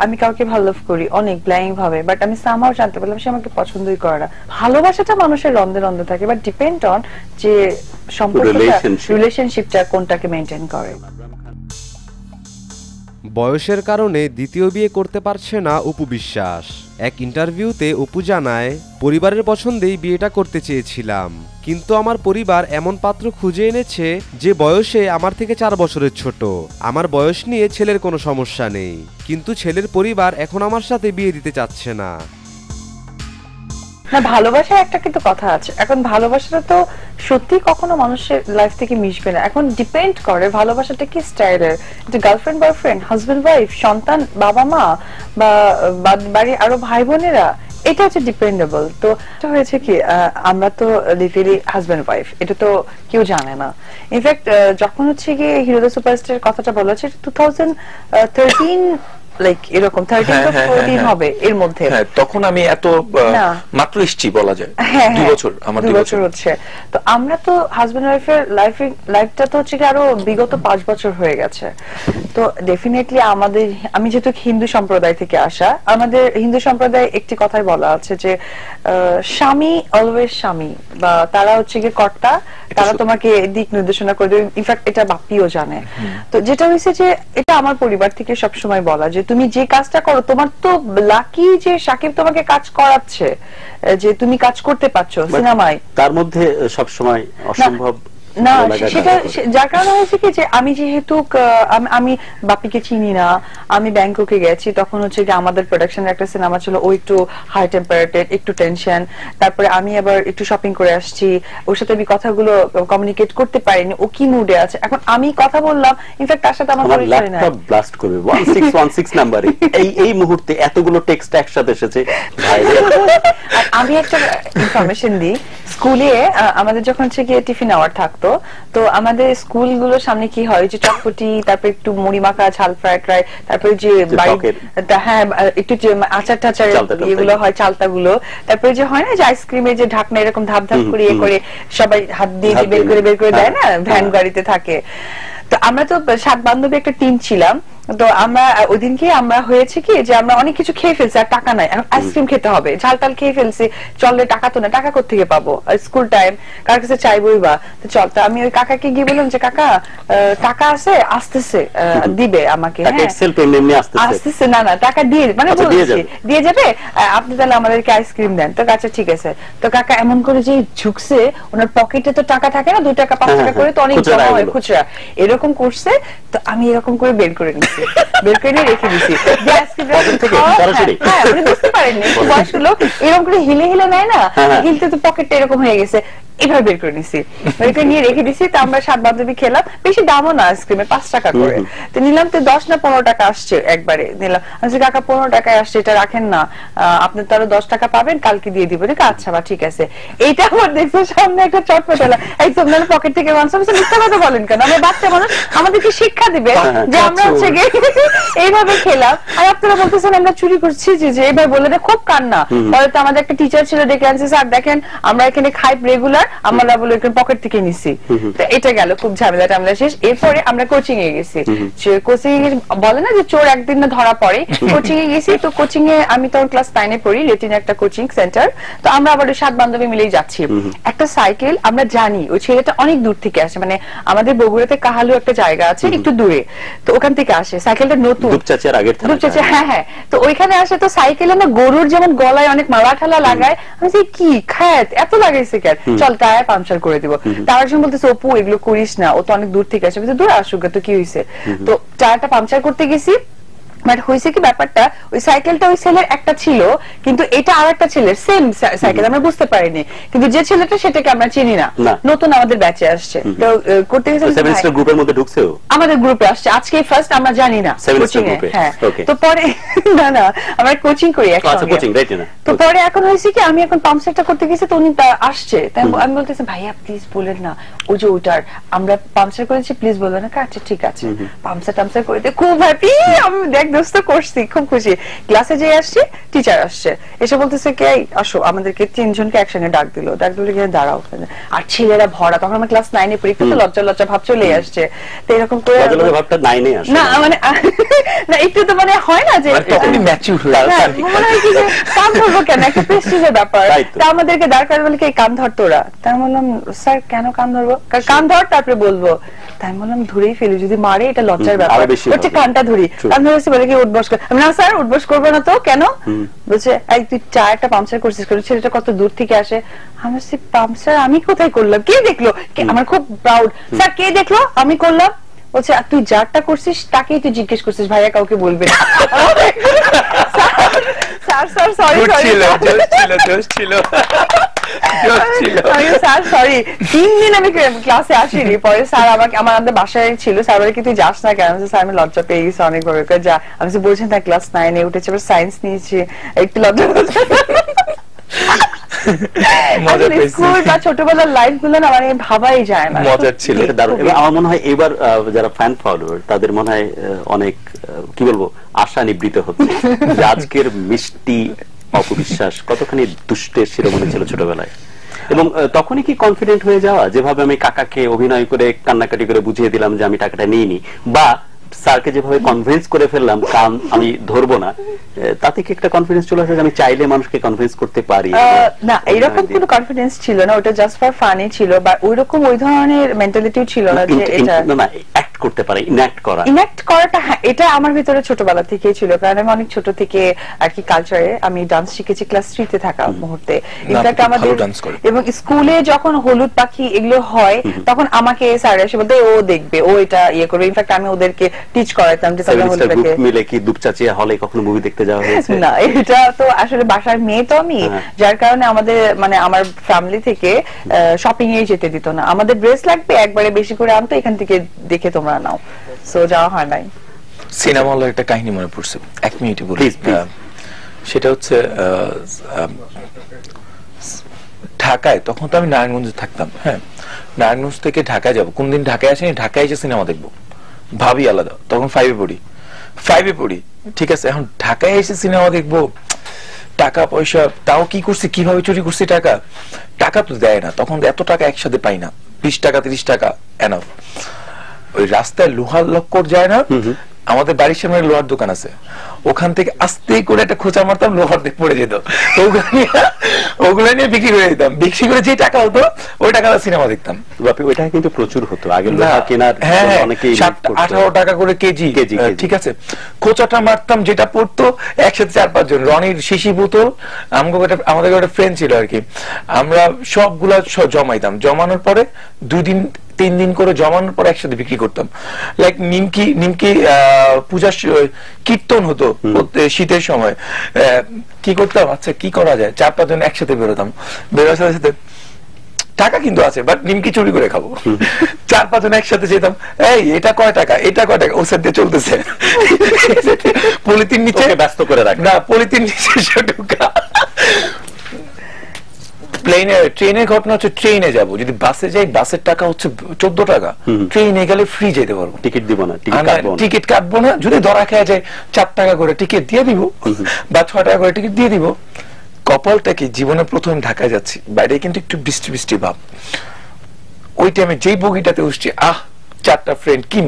আমি কাউকে ভালো লাভ করি অনেক ব্লাইন্ড ভাবে, বাট আমি সামহাও জানতে পারলাম সে আমাকে পছন্দই করে না। ভালোবাসাটা মানুষের রন্ধে রন্ধে থাকে, বাট ডিপেন্ড অন যে সম্পর্কটা, রিলেশনশিপটা কোনটাকে মেইনটেইন করে। বয়সের কারণে দ্বিতীয় বিয়ে করতে পারছে না অপু বিশ্বাস। এক ইন্টারভিউতে অপু জানায়, পরিবারের পছন্দেই বিয়েটা করতে চেয়েছিলাম, কিন্তু আমার পরিবার এমন পাত্র খুঁজে এনেছে যে বয়সে আমার থেকে 4 বছরের ছোট। আমার বয়স নিয়ে ছেলের কোনো সমস্যা নেই, কিন্তু ছেলের পরিবার এখন আমার সাথে বিয়ে দিতে চাচ্ছে না। না, ভালোবাসার একটা কিন্তু কথা আছে। এখন ভালোবাসাটা তো সত্যি কখনো মানুষের লাইফ থেকে মিশবে না। এখন ডিপেন্ড করে ভালোবাসাটা কি স্টাইলের, যে গার্লফ্রেন্ড বয়ফ্রেন্ড, হাজবেন্ড ওয়াইফ, সন্তান, বাবা মা, বা বাড়ির আরো ভাই বোনেরা, এটা হচ্ছে ডিপেন্ডেবল। তো হয়েছে কি, আমরা তো লিটারালি হাজবেন্ড ওয়াইফ, এটা তো কেউ জানে না। ইনফ্যাক্ট যখন হচ্ছে গিয়ে হিরো দ্য সুপারস্টার কথাটা বলা হচ্ছে 2013 লাইক এরকম 13 to 14 হবে এর মধ্যে। তখন আমি এত মাত্র এসেছি বলা যায়, 2 বছর, আমার 2 বছর হচ্ছে। তো আমরা তো হাজবেন্ড ওয়াইফের লাইফটা তো হচ্ছে আরো বিগত 5 বছর হয়ে গেছে। তো ডেফিনেটলি আমাদের, আমি যেহেতু হিন্দু সম্প্রদায় থেকে আসা, আমাদের হিন্দু সম্প্রদায়ে একটি কথাই বলা আছে যে স্বামী অলওয়েজ স্বামী, বা তারা হচ্ছে গিয়ে কর্তা, তারা তোমাকে দিক নির্দেশনা করে দেবে। ইনফ্যাক্ট এটা বাপিও জানে। তো যেটা হয়েছে যে এটা আমার পরিবার থেকে সবসময় বলা, যে তুমি যে কাজটা করো, তোমার তো লাকি যে সাকিব তোমাকে কাজ করাচ্ছে, যে তুমি কাজ করতে পারছো সিনেমায়, তার মধ্যে সবসময় অসম্ভব না, সেটা যার কারণে হয়েছে কি যে আমি যেহেতু আমি বাপিকে চিনি না, আমি ব্যাংককে গেছি, তখন হচ্ছে কি আমাদের প্রোডাকশনের একটা সিনেমা ছিল, ও একটু হাই টেম্পারেচার, একটু টেনশন, তারপরে আমি আবার একটু শপিং করে আসছি, ওর সাথে আমি কথাগুলো কমিউনিকেট করতে পারিনি, ও কি মুডে আছে। এখন আমি কথা বললাম, ইনফ্যাক্ট তার সাথে আমার পরিচয় নাই, ল্যাপটপ ব্লাস্ট করবে 1616 নম্বরে এই মুহূর্তে এতগুলো টেক্সট একসাথে এসেছে। আমি একটা ইনফরমেশন দিই, স্কুলে আমাদের যখন হচ্ছে গিয়ে টিফিন আওয়ার থাকতো, তো আমাদের স্কুলগুলোর সামনে কি হয়, যে চটপটি, তারপর একটু মুড়ি মাখা, ঝাল ফ্রাইড রাইস, তারপরে যে হ্যাঁ একটু আচার টাচার এগুলো হয়, চালতাগুলো, তারপরে যে হয় না যে আইসক্রিমের যে ঢাকনা এরকম ধাপ ধাপ করে ইয়ে করে সবাই হাত দিয়ে বের করে দেয় না, ভ্যান গাড়িতে থাকে। তো আমরা তো 7 বান্ধবী একটা টিম ছিলাম। তো আমরা ওইদিনকে আমরা হয়েছে কি যে আমরা অনেক কিছু খেয়ে ফেলছি, আর টাকা নাই, আইসক্রিম খেতে হবে, ঝাল টাল খেয়ে ফেলছি, চলে টাকা তো না, টাকা কোথেকে পাবো, স্কুল টাইম, কার কাছে চাইবই বা। তো চল, তো আমি ওই কাকাকে গিয়ে বললাম যে কাকা টাকা আছে, আসতেছে, দিবে আমাকে, আসতেছে, না না টাকা দিয়ে, মানে দিয়ে যাবে, আপনি তাহলে আমাদেরকে আইসক্রিম দেন। তো আচ্ছা ঠিক আছে। তো কাকা এমন করে যে ঝুঁকছে, ওনার পকেটে তো টাকা থাকে না, 2 টাকা 5 টাকা করে তো অনেক জমা হয় খুচরা, এরকম করছে। তো আমি এরকম করে বের করে নিচ্ছি, বের করে রেখে দিচ্ছি, বুঝতে পারেননি বয়স্ক লোক এরকম করে হিলে হিলে নেয় না, হিলতে তো পকেটটা এরকম হয়ে গেছে, এভাবে বের করে নিছি, বের করে নিয়ে রেখে দিছি। তো আমরা 7 বান্ধবী খেলাম, বেশি দামও না আইসক্রিমের, 5 টাকা করে। তো নিলাম, তো 10 না 15 টাকা আসছে একবারে নিলাম। আমি কাকা 15 টাকায় আসছে, এটা রাখেন না, আপনি তো আরো 10 টাকা পাবেন, কালকে দিয়ে দিব। আচ্ছা বা ঠিক আছে। এইটা আমার দেখছো সামনে একটা চটপটালা একদম পকেট থেকে মানুষ মিথ্যা কথা বলেন কেন? আমরা বাচ্চা মানুষ, আমাদেরকে শিক্ষা দিবে যে আমরা হচ্ছে এইভাবে খেলাম, আর আপনারা বলতেছেন আমরা চুরি করছি, যে এইভাবে বলে খুব কান্না। পরে তো আমাদের একটা টিচার ছিল, ডেকে আনছে, স্যার দেখেন আমরা এখানে খাই রেগুলার, আমরা বলে পকেট থেকে নিছি। তো এটা গেল, খুব ঝামেলাটা আমরা শেষ। এরপরে আমরা কোচিং এ গেছি, কোচিং এ বলে না যে চোর একদিন না ধরা পড়ে, কোচিং এ গেছি। তো কোচিং এ আমি তখন ক্লাস 9 এ পড়ি, লেটিন একটা কোচিং সেন্টার। তো আমরা আবার 7 বান্ধবী মিলেই যাচ্ছি। একটা সাইকেল, আমরা জানি ওই ছেলেটা অনেক দূর থেকে আসে, মানে আমাদের বগুড়াতে কাহালু একটা জায়গা আছে একটু দূরে, তো ওখান থেকে আসে, সাইকেলটা নতুন, হ্যাঁ হ্যাঁ। তো ওইখানে আসে, তো সাইকেলে না গরুর যেমন গলায় অনেক মালা ঠালা লাগায়, আমি কি খায় এত লাগাইছে কেন, চল টায়ার পাংচার করে দিব। তার সঙ্গে বলতেছে অপু এগুলো করিস না, ও তো অনেক দূর থেকে আসে। দূর আসুক, তো কি হয়েছে। তো টায়ারটা পাংচার করতে গেছি, বাট হয়েছে কি ব্যাপারটা, ওই সাইকেলটা ওই ছেলের একটা ছিল, কিন্তু এটা আর একটা ছেলের সেম সাইকেল, আমরা বুঝতে পারিনি। কিন্তু যে ছেলেটা সেটাকে আমরা চিনি না, নতুন আমাদের ব্যাচে আসছে। তো করতে গেছে গ্রুপের মধ্যে ঢুকছে, আমাদের গ্রুপে আসছে আজকে ফার্স্ট, আমরা জানি না কোচিং এ। হ্যাঁ, তো পরে না না আমরা কোচিং করি একসাথে। তো পরে এখন হয়েছে কি, আমি এখন পাম্প সেটটা করতে গেছি, তো উনি আসছে, তাই আমি বলতেছি ভাইয়া প্লিজ বলেন না, ওই যে ওটার আমরা পাম্প সেট করেছি, প্লিজ বলবেন না। আচ্ছা ঠিক আছে, পাম্প সেট করে খুব হ্যাপি। আমি দেখ দোস্ত করছি, খুব খুশি। ক্লাসে যে আসছে, টিচার আসছে, এসে বলতেছে কে আসো, আমাদেরকে 3 জনকে একসঙ্গে ডাক দিল, দাঁড়াও। আর ছেলেরা ভরা, তখন আমার ক্লাস 9 এ পড়ি, একটু লজ্জা লজ্জা ভাব চলে আসছে। তো এরকম করে ভাবটা 9 এ আসে না, মানে না একটু তো মানে হয় না যে তখনই ম্যাচিউর হয়ে মনে হয় কি যে কান ধরবো কেন, একটা প্রেস্টিজের ব্যাপার। তা আমাদেরকে দরকার বলে কি কান ধর তোরা, তাই বললাম স্যার কেন কান ধরবো, কান ধর তারপরে বলবো। তাই বললাম ধরেই ফেলি, যদি মারে এটা লজ্জার ব্যাপার, হচ্ছে কানটা ধরি। কান ধরেছি বলে কি উঠবস করে, না স্যার উঠবস করবো না তো, কেন বলছে এই তুই টায়ারটা পাংচার করছিস, ছেলেটা কত দূর থেকে আসে। আমি বলছি পাংচার আমি কোথায় করলাম, কে দেখলো, আমার খুব প্রাউড, স্যার কে দেখলো আমি করলাম। বলছে তুই যারটা করছিস তাকেই তুই জিজ্ঞেস করছিস, ভাইয়া কাউকে বলবে না। Sir sir sorry sir sorry. 3 দিন আমি ক্লাসে আসিনি, পরে স্যার আমাকে আমাদের বাসায় ছিল, স্যার বলে কি তুই যাস না কেন, স্যার আমি লজ্জা পেয়ে গেছি অনেকভাবে, যা। আমি বলছেন তার ক্লাস 9 এ উঠেছে, এবার সায়েন্স নিয়েছি, একটু লজ্জা। স্কুল বা ছোটবেলার লাইফ গুলো না মানে ভাবাই যায় না, মজার ছিল। আমার মনে হয় এবার যারা ফ্যান ফলোয়ার তাদের মনে হয় অনেক কি বলবো আশা নিবৃত হচ্ছে, আজকের মিষ্টি অপবিশ্বাস কতখানি দুষ্টের শিরোমণি ছিল ছোটবেলায়। এবং তখনই কি কনফিডেন্ট হয়ে যাওয়া, যেভাবে আমি কাকাকে অভিনয় করে কান্নাকাটি করে বুঝিয়ে দিলাম যে আমি টাকাটা নিইনি, বা স্যারকে যেভাবে কনভিন্স করে ফেললাম কান আমি ধরবো না, তাতে কি একটা কনফিডেন্স চলে আসে যে আমি চাইলে মানুষকে কনভিন্স করতে পারি? না, এরকম কোনো কনফিডেন্স ছিল না, ওটা জাস্ট ফর ফানি ছিল, বা ওইরকম ওই ধরনের মেন্টালিটিও ছিল না যে এটা না অ্যাক্ট করতে পারে, ইনঅ্যাক্ট করাটা। হ্যাঁ, এটা আমার ভিতরে ছোটবেলা থেকেই ছিল, কারণ আমি অনেক ছোট থেকে আর কি কালচারে আমি ডান্স শিখেছি ক্লাস 3 তে থাকা মুহূর্তে। ইনফ্যাক্ট আমাদের এবং স্কুলে যখন হলুদ পাখি এগুলো হয়, তখন আমাকে স্যার এসে বলতে ও দেখবে, ও এটা ইয়ে করবে। ইনফ্যাক্ট আমি ওদেরকে টিচ করাইতাম যে তাহলে হলুদ পাখি মিলে কি দুপচাচিয়া হলে কখনো মুভি দেখতে যাওয়া হয়েছে? না, এটা তো আসলে বাসার মেয়ে তো আমি, যার কারণে আমাদের মানে আমার ফ্যামিলি থেকে শপিং এ যেতে দিত না। আমাদের ড্রেস লাগবে একবারে বেশি করে আনতো, এখান থেকে দেখে তোমরা নাও, সো যাওয়া হয় নাই। সিনেমা হলের একটা কাহিনী মনে পড়ছে, 1 মিনিটে বলি। সেটা হচ্ছে ঢাকায়, তখন তো আমি নারায়ণগঞ্জে থাকতাম। হ্যাঁ, নারায়ণগঞ্জ থেকে ঢাকায় যাবো, কোনদিন ঢাকায় আসেনি, ঢাকায় এসে সিনেমা দেখবো, ভাবি আলাদা। তখন 5 এ পড়ি, ঠিক আছে। এখন ঢাকায় এসে সিনেমা দেখবো, টাকা পয়সা তাও কি করছি, কিভাবে চুরি করছি টাকা তো দেয় না তখন, এত টাকা একসাথে পাই না, 20 টাকা 30 টাকা এনাফ। ওই রাস্তায় লোহার লক্কর যায় না, আমাদের বাড়ির সামনে লোহার দোকান আছে, ওখান থেকে আস্তে করে একটা খোঁচা মারতাম, লোহার দিক পড়ে যেত, ওগুলো নিয়ে বিক্রি করে দিতাম, বিক্রি করে যে টাকা হতো ওই টাকা সিনেমা দেখতাম। ওইটা কিন্তু প্রচুর হতো আগে, লোহা কেনার অনেকেই 18 টাকা করে কেজি, ঠিক আছে। খোঁচাটা মারতাম, যেটা পড়তো একসাথে 4-5 জন, রনির শিশি বোতল, আমাদের একটা ফ্রেন্ড ছিল আর কি, আমরা সবগুলা জমাইতাম, জমানোর পরে 2 দিন 3 দিন করে জমানোর পর একসাথে বিক্রি করতাম। লাইক নিমকি পূজার কীর্তন হতো শীতের সময়, কি করতাম, আচ্ছা কি করা যায়, 4-5 জন একসাথে বেরোতাম, বেরোর সাথে টাকা কিন্তু আছে, বাট নিমকি চুরি করে খাবো। 4-5 জন একসাথে যেতাম, এই এটা কয় টাকা, এটা কয় টাকা, ও সাথে চলতেছে, পলিথিন নিচে ব্যস্ত করে রাখ না, পলিথিন নিচে ঢোকা। ট্রেনের ঘটনা হচ্ছে, ট্রেনে যাবো, যদি বাসে যাই বাসের টাকা হচ্ছে 14 টাকা, ট্রেনে গেলে ফ্রি যেতে পারবো, টিকিট দিব না, টিকিট কাটবো না, যদি ধরা খেয়ে যায় 4 টাকা করে টিকিট দিয়ে দিব, বা 6 টাকা করে টিকিট দিয়ে দিব। কপালটা কি, জীবনে প্রথম ঢাকায় যাচ্ছি, বাইরে কিন্তু একটু বৃষ্টি ভাব, ওই টাইমে যেই বগিটাতে উঠছি, 4টা ফ্রেন্ড, কি